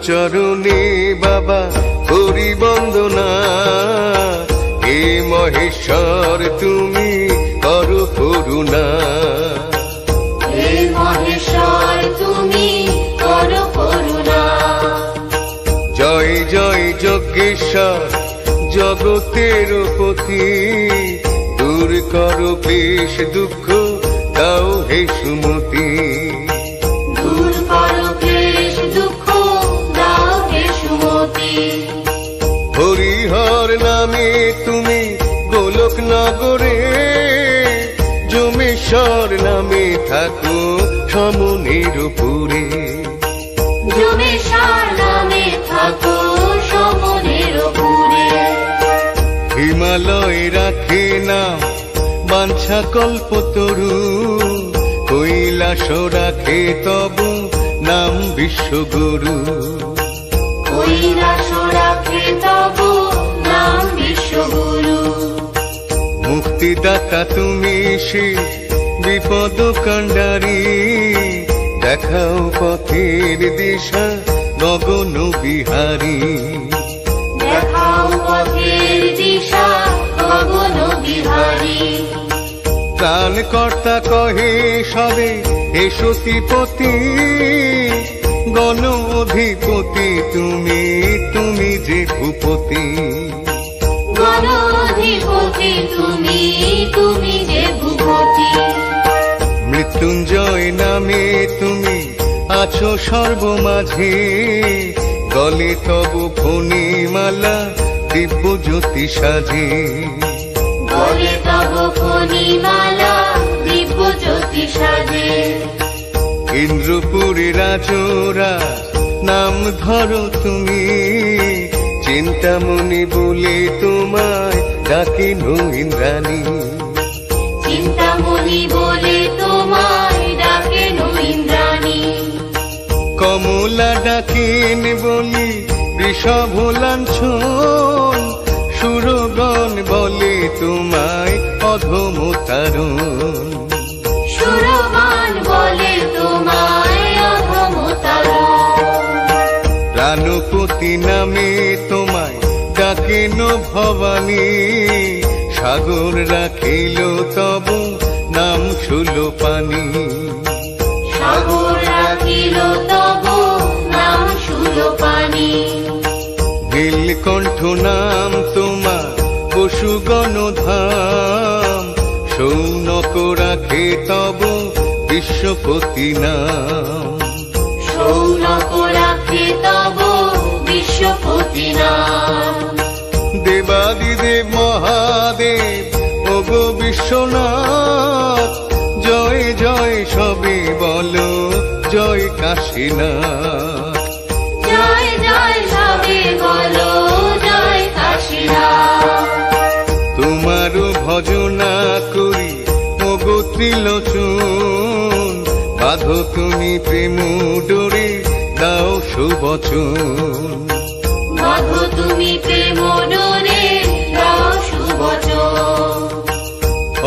চরণে বাবা করি বন্দনা, হে মহেশ্বর তুমি করো করুণা। হে মহেশ্বর তুমি করো করুণা। জয় জয় যজ্ঞেশ্বর জগতের পতি, দূর করো ক্লেশ দুঃখ দাও হে সুমতি। দূর করো ক্লেশ দুঃখ দাও হে সুমতি। হরিহর নামে তুমি গোলক নগরে, যমেশ্বর নামে থাকো সমনের পুরে। যমেশ্বর নামে থাকো সমনের পুরে। হিমালয় রাখে নাম বাঞ্ছা কল্পতরু, কৈলাস রাখে তবু নাম বিশ্বগুরু। কৈলাস রাখে তবু নাম বিশ্বগুরু। মুক্তিদাতা তুমি শিব বিপদ কাণ্ডারি, দেখাও পথের দিশা গগন বিহারী। দেখাও পথের দিশা গগন বিহারী। প্রাণকর্তা কহে সবে হে সতীপতি, গণ অধিপতি তুমি তুমি যে ভূপতি। গণ অধিপতি তুমি তুমি যে ভূপতি। মৃত্যুঞ্জয় নামে তুমি আছো সর্বমাঝে, গলে তবু ফণিমালা দিব্য জ্যোতি সাজে। গলে তব ফণিমালা দিব্য জ্যোতি সাজে। ইন্দ্রপুরী রাজরা নাম ধরো তুমি, চিন্তামণি বলে তোমায় ডাকিন ইন্দ্রাণী। চিন্তামণি বলে তোমায় ডাকেন ইন্দ্রাণী। কমলা ডাকিন বলি বৃষভ লাঞ্ছন, সুরগণ বলে তোমায় অধম তারণ। সুরবান বলে তোমায় অধম তারণ। প্রাণপতি নামে তোমায় ডাকেন ভবানী, সাগর রাখিল তব নাম সুলোপানি। সাগর রাখিল তব নাম সুলোপানি। নীলকণ্ঠ নাম তোমার পশুগণ ধাম, সৌনক রাখে তব বিশ্বপতি নাম। সৌনক রাখে তব বিশ্বপতি নাম। দেবাদিদেব মহাদেব ওগো বিশ্বনাথ, জয় জয় সবে বলো জয় কাশীনাথ। জয় জয় সবে বলো জয় কাশীনাথ। তোমারও ভজনা করি ওগো ত্রিলোচন, বাঁধো তুমি প্রেম ডোরে দাও সুবচন। বাঁধো তুমি প্রেম ডোরে দাও সুবচন।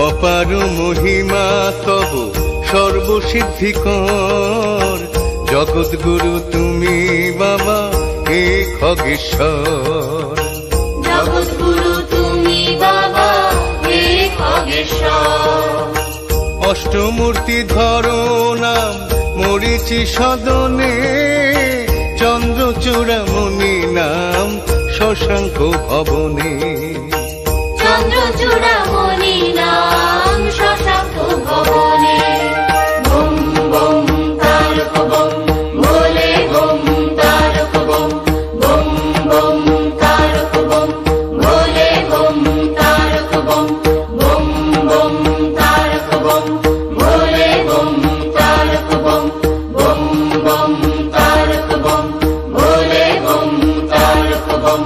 অপার মহিমা তব সর্বসিদ্ধিকর, জগৎগুরু তুমি বাবা হে খগেশ্বর। জগৎগুরু তুমি বাবা হে খগেশ্বর। অষ্টমূর্তি ধরো নাম মরিচি সদনে, চন্দ্রচূড়ামণি নাম শশাঙ্ক ভবনে। চন্দ্রচূড়ামণি নাম শশাঙ্ক ভবনে। বম বম তারক বম ভোলে বম তারক বম। বম বম তারক বম ভোলে বম তারক বম। বম বম তারক বম ভোলে বম তারক বম। বম বম তারক বম ভোলে বম তারক বম।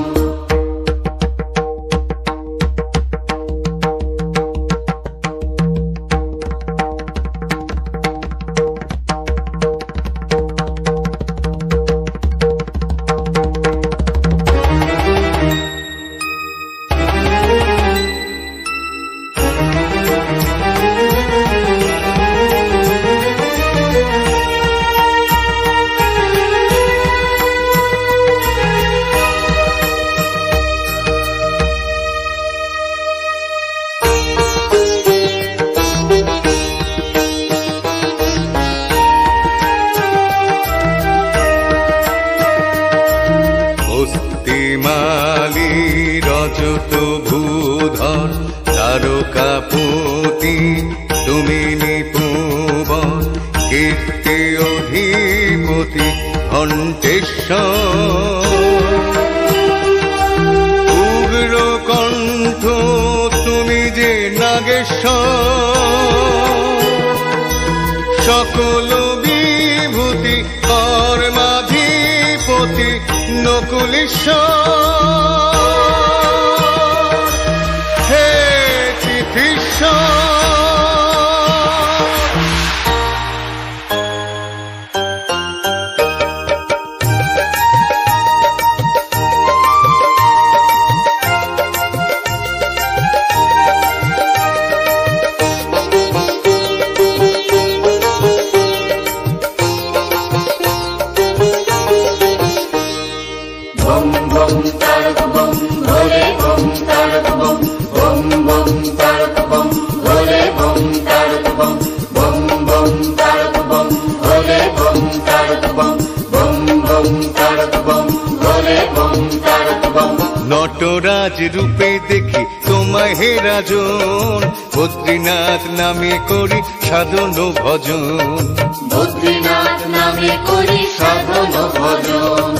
হেমালি রজত ভূধর তারকাপতি তুমি নিপুবন কীর্তি অধিপতি ঘণ্টেশ্বর উগ্র কণ্ঠ তুমি যে নাগেশ্বর সকল বিভূতি কর্মাধিপতি নকুলেশ্বর হে চিকিৎসর নটরাজ রূপে দেখি তোমায় হে রাজন বদ্রীনাথ নামে করি সাধন ভজন বদ্রীনাথ নামে করি সাধন ভজন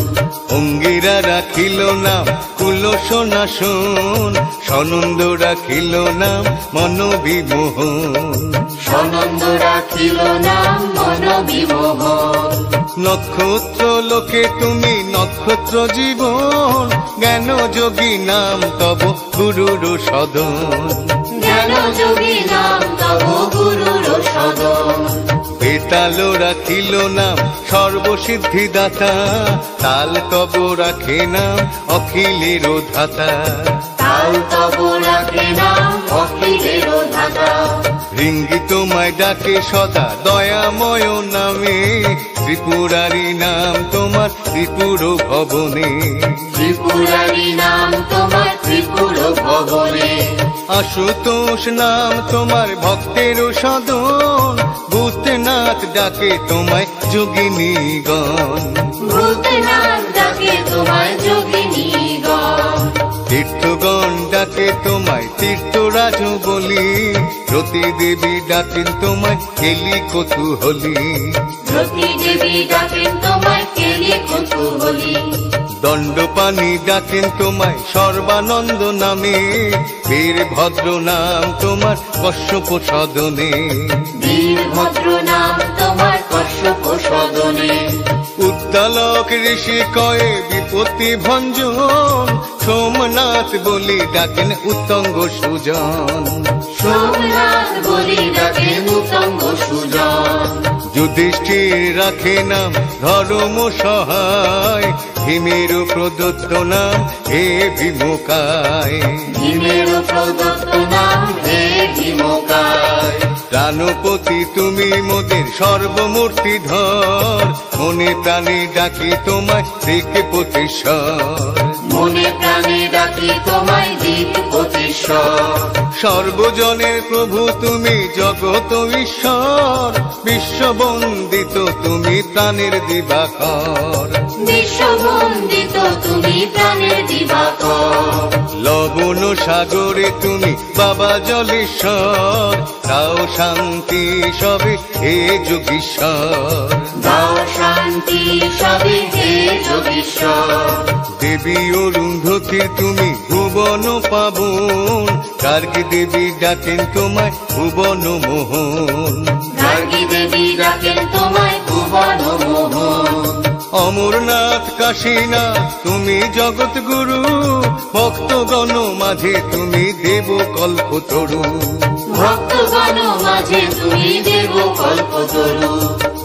অঙ্গিরা রাখিল নাম কুলসনাশন সনন্দ রাখিল নাম মনোবিমোহন সনন্দ রাখিল নাম মনোবিমোহন নক্ষত্র লোকে তুমি নক্ষত্র জীবন জ্ঞান যোগী নাম তব গুরুর সদন জ্ঞান যোগী নাম তব গুরুর সদন বেতাল রাখিল নাম সর্বসিদ্ধিদাতা তাল তব রাখে নাম অখিলের ধাতা তাল তব রাখে নাম অখিলের ধাতা রিঙ্গি তোমায় ডাকে সদা দয়াময় নামে ত্রিপুরারি নাম তোমার ত্রিপুর ভবনে ত্রিপুরারি নাম তোমার ত্রিপুর ভবনে আশুতোষ নাম তোমার ভক্তের সদন ভূতনাথ ডাকে তোমায় যোগিনীগণ ভূতনাথ ডাকে তোমায় যোগিনীগণ তীর্থগণ ডাকে তোমায় তীর্থরাজ বলি রতি দেবী ডাকেন তোমায় কেলি কৌতূহলী রতি দেবী ডাকেন তোমায় কেলি কৌতূহলী দণ্ডপাণি ডাকেন তোমায় সর্বানন্দ নামে বীরভদ্র নাম তোমার কশ্যপ সদনে বীরভদ্র নাম তোমার কশ্যপ সদনে উদ্দালক ঋষি কয়ে বিপত্তি ভঞ্জন সোমনাথ বলি ডাকেন উত্তঙ্গ সুজন সোমনাথ বলি ডাকেন উত্তঙ্গ সুজন যুধিষ্ঠির রাখে নাম ধর্ম সহায় ভীমের প্রদত্ত নাম হে ভীমকায় ভীমের প্রদত্ত নাম হে ভীমকায় প্রাণপতি তুমি মোদের সর্বমূর্তি ধর মনে প্রাণে ডাকি তোমায় দিকপতিশ্বর মনে প্রাণে ডাকি তোমায় দিকপতিশ্বর সর্বজনের প্রভু তুমি জগত ঈশ্বর বিশ্ববন্দিত তুমি প্রাণের দিবাকর বিশ্ববন্দিত তুমি প্রাণের দিবাকর লবণ সাগরে তুমি বাবা জলেশ্বর তাও শান্তি সবে হে যোগীশ্বর দাও শান্তি সবে হে যোগীশ্বর দেবী অরুন্ধতী তুমি ভুবন পাবন গার্গী দেবী ডাকেন তোমায় ভুবন মোহন গার্গী দেবী ডাকেন তোমায় ভুবন মোহন অমরনাথ কাশীনাথ তুমি জগৎ গুরু ভক্তগণ মাঝে তুমি দেব কল্পতরু ভক্তগণ মাঝে তুমি দেব কল্পতরু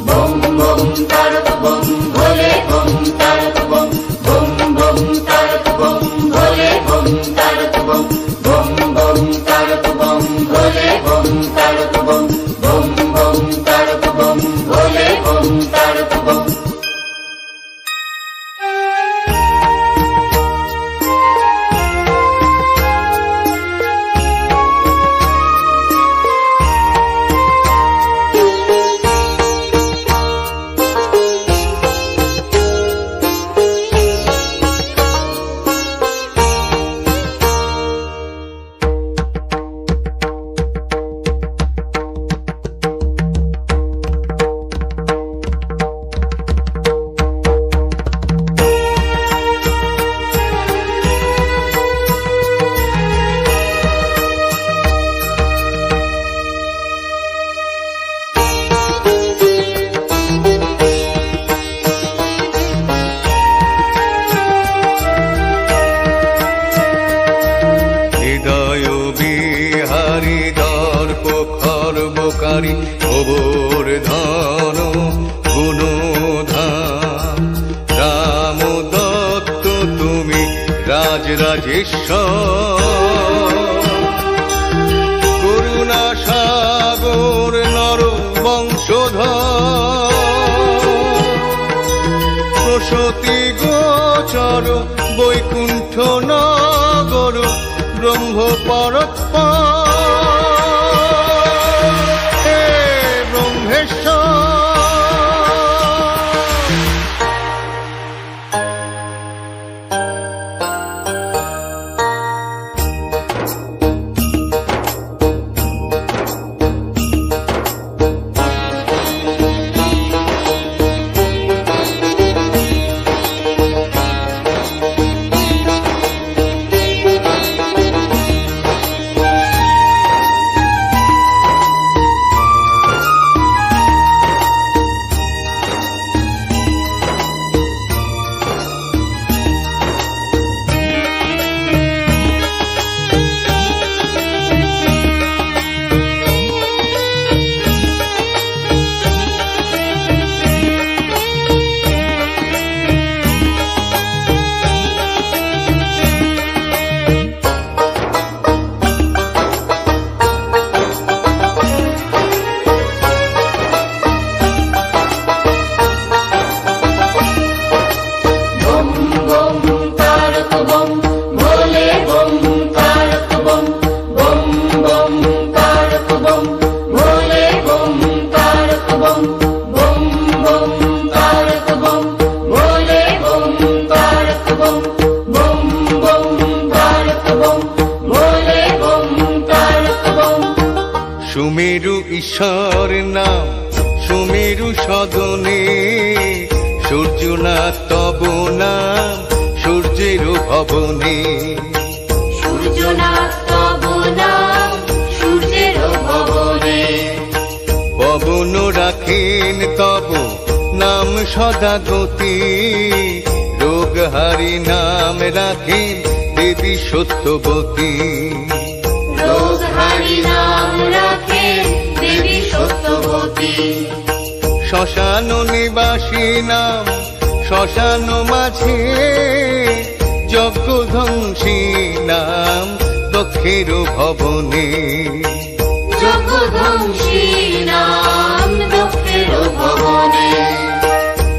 বম বম তারক বম ভোলে বম তারক বম বম বম তারক বম ভোলে বম তারক বম বম বম তারক বম ভোলে বম তারক বম বম বম তারক বম ভোলে বম তারক বম তুমি রাজরাজেশ্বর, করুণা সাগর নর বংশধর, প্রসূতি গোচর বৈকুণ্ঠ নগর ব্রহ্ম পরৎপর, হে ব্রহ্মেশ্বর। সুমেরু ঈশ্বর নাম সুমেরু সদনে, সূর্যনাথ তব নাম সূর্যের ভবনে, সূর্যনাথ তব নাম সূর্যের ভবনে, পবন রাখেন তব নাম সদা গতি, রোগহারি নাম রাখেন দেবী সত্যবতী, রোগহারি নাম রাখেন দেবী সত্যবতী, শ্মশান নিবাসী নাম শ্মশান মাঝে, যজ্ঞ ধ্বংসী নাম দক্ষের ভবনে, যজ্ঞ ধ্বংসী নাম দক্ষের ভবনে,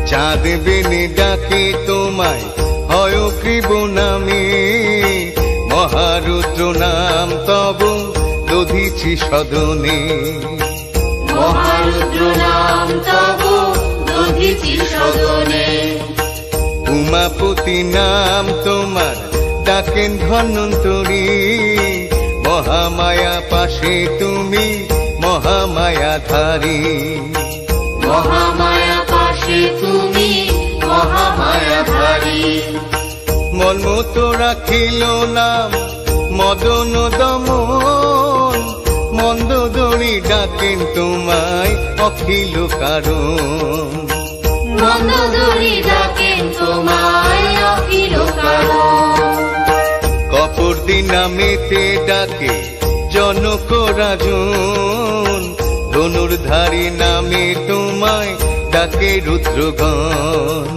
চাঁদ বেনে ডাকে তোমায় হয় গ্রীব নামে, মহারুদ্র নাম তব দধিছি সদনে, মহারুদ্র নাম তব দধিছি সদনে, উমাপতি নাম তোমার ডাকেন ধন্বন্তরী, মহামায়া পাশে তুমি মহামায়াধারী, মহামায়া পাশে তুমি মহামায়াধারী, মন্মত রাখিল নাম মদন দমন, মন্দোদরী ডাকেন তোমায় অখিল কারণ, মন্দোদরী ডাকেন তোমায় অখিল কারণ, কপর্দি নামেতে ডাকে জনক রাজন, ধনুর্ধারী নামে তোমায় ডাকে রুদ্রগণ,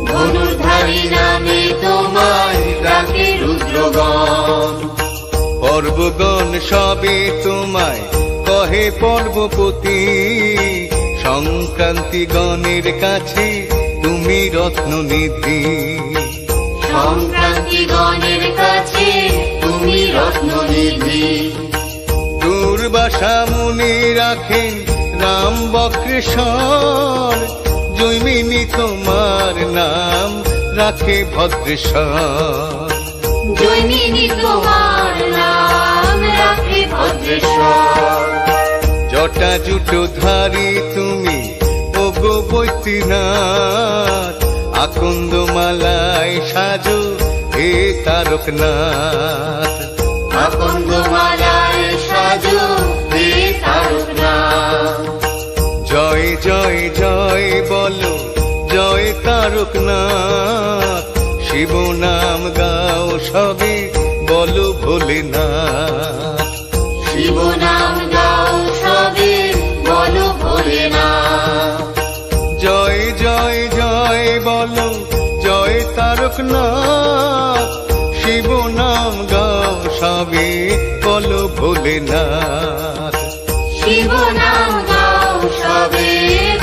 ধনুর্ধারী নামে তোমায় ডাকে রুদ্রগণ, পর্বগণ সবে তোমায় কহে পর্বপতি, সংক্রান্তি গণের কাছে তুমি রত্ননিধি, সংক্রান্তি গণের কাছে তুমি রত্ননিধি, দুর্বাসা মুনি রাখেন নাম বক্রেশ্বর, জৈমিনী তোমার নাম রাখে ভদ্রেশ্বর, জৈমিনী তোমার নাম রাখে ভদ্রেশ্বর, জটা জুটো ধারী তুমি ওগো বৈদ্যনাথ, আকন্দ মালায় সাজো হে তারকনাথ, আকন্দ মালায় সাজো হে তারকনাথ, জয় জয় জয় বলো জয় তারকনাথ, শিব নাম গাও সবে বলো ভোলেনাথ, শিব নাম গাও সবে বলো ভোলেনাথ, জয় জয় জয় বলো জয় তারকনাথ, শিব নাম গাও সবে বলো ভোলেনাথ। শিব নাম গাও সবে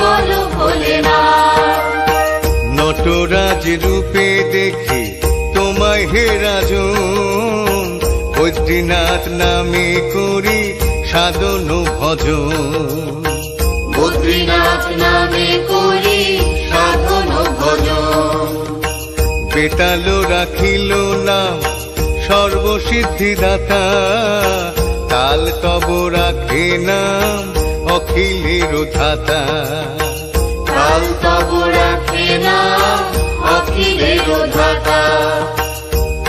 বলো ভোলেনাথ। নটরাজ রূপে দেখি তোমায় হে রাজন, বদ্রীনাথ নামে করি সাধন ভজন। বদ্রীনাথ নামে করি সাধন ভজন। বেতালো রাখিল নাম সর্বসিদ্ধিদাতা, তাল তব রাখে নাম অখিলের ধাতা। কাল তব রাখে নাম অখিলের ধাতা।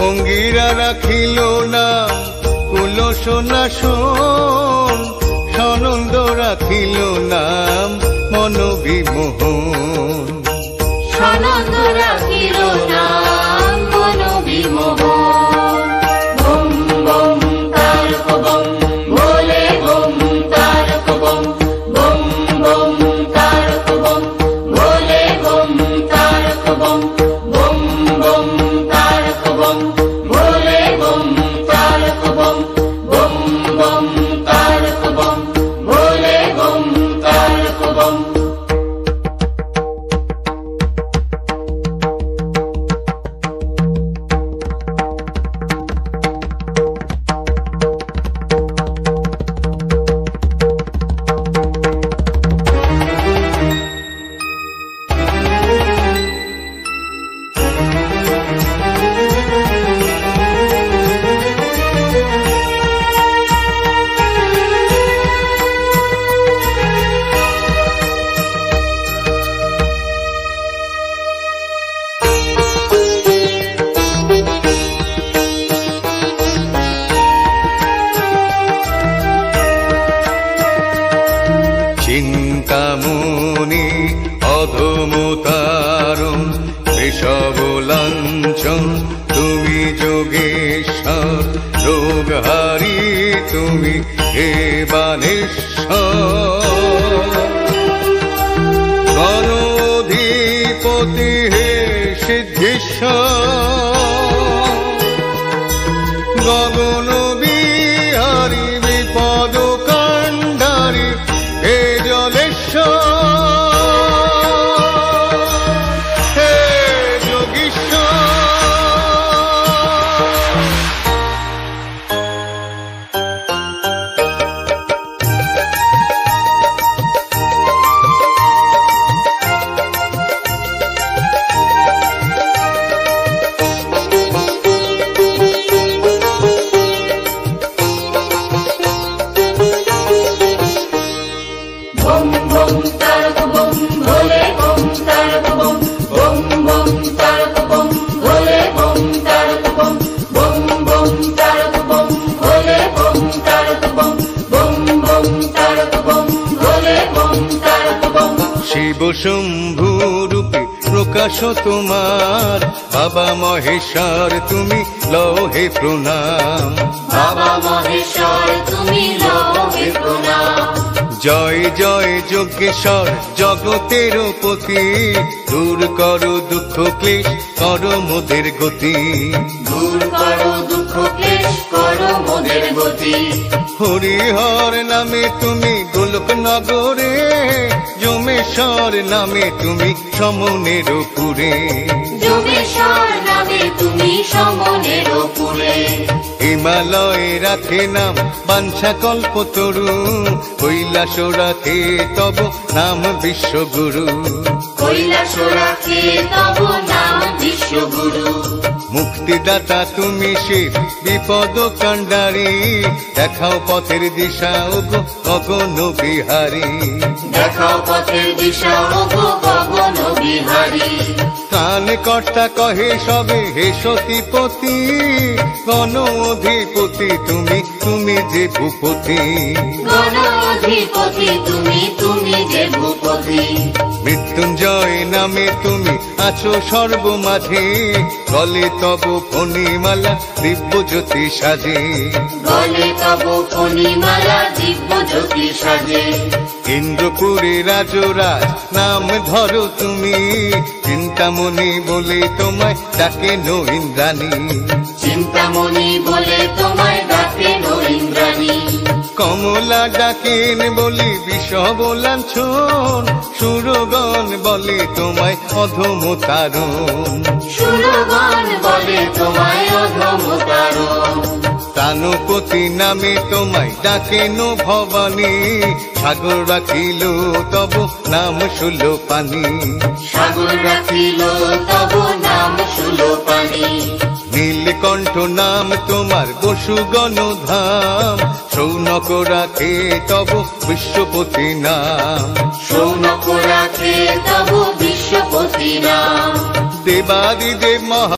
অঙ্গিরা রাখিল নাম কুলসনাশন, সনন্দ রাখিল নাম মনোবিমোহন। সনন্দ রাখিল নাম মনোবিমোহন। বম বম তারক বম ভোলে বম তারক বম। বম বম তারক বম ভোলে বম তারক বম। বম বম তারক বম ভোলে বম তারক বম। বম বম তারক বম ভোলে বম তারক বম। চিন্তামণি অধমতারণ বিষব লাঞ্ছন, তুমি যোগেশ্বর রোগহারি, তুমি হে বানেশ্বর। গণাধিপতি হে সিদ্ধেশ্বর, গগন বিহারী বিপদ কাণ্ডারী হে জলেশ্বর। হে যোগীশ্বর। বম বম তারক বম ভোলে বম তারক বম। বম বম তারক বম ভোলে বম তারক বম। বম বম তারক বম ভোলে বম তারক বম। বম বম তারক বম ভোলে বম তারক বম। শিব শম্ভু রূপে প্রকাশ তোমার, বাবা মহেশ্বর তুমি লও হে প্রণাম। বাবা মহেশ্বর তুমি লও হে প্রণাম। জয় জয় যোগেশ্বর জগতের পতি, দূর করো দুঃখ ক্লেশ করো মোদের গতি। দূর করো দুঃখ ক্লেশ করো মোদের গতি। হরিহর নামে তুমি গোলক নগরে, যমেশ্বর নামে তুমি সমনের পুরে। যমেশ্বর নামে তুমি সমনের পুরে। হিমালয়ে রাখে নাম বাঞ্ছা কল্পতরু, কৈলাস রাখে তব নাম বিশ্বগুরু। কৈলাস রাখে তব নাম বিশ্বগুরু। মুক্তিদাতা তুমি শিব বিপদ কাণ্ডারী, দেখাও পথের দিশা ওগো গগন বিহারী। দেখাও পথের দিশা ওগো গগন বিহারী। কান কর্তা কহে সবে হে সতীপতি, গণ অধিপতি তুমি তুমি যে ভূপতি। গণ অধিপতি তুমি, তুমি যে ভূপতি। মৃত্যুঞ্জয় নামে তুমি আছো সর্বমাঝে, গলে তব ফণিমালা দিব্য জ্যোতি সাজে। গলে তব ফণিমালা দিব্য জ্যোতি সাজে। ইন্দ্রপুরে রাজরাজ নাম ধরো তুমি, চিন্তামণি বলে তোমায় ডাকেন ইন্দ্রাণী। চিন্তামণি বলে তোমায় ডাকেন ইন্দ্রাণী। কমলা ডাকেন বলি বিষব লাঞ্ছন, সুরগণ বলে তোমায় অধম তারণ। সুরগণ বলে তোমায় অধম তারণ। প্রাণপতি নামে তোমায় ডাকেন ভবানী, সাগর রাখিল তব নাম সুলোপানি। সাগর রাখিল তব নাম সুলোপানি। নীলকণ্ঠ নাম তোমার বসুগণ ধাম, সৌনক রাখে তব বিশ্বপতি নাম। সৌনক রাখে তব বিশ্বপতি নাম। দেবাদিদেব মহা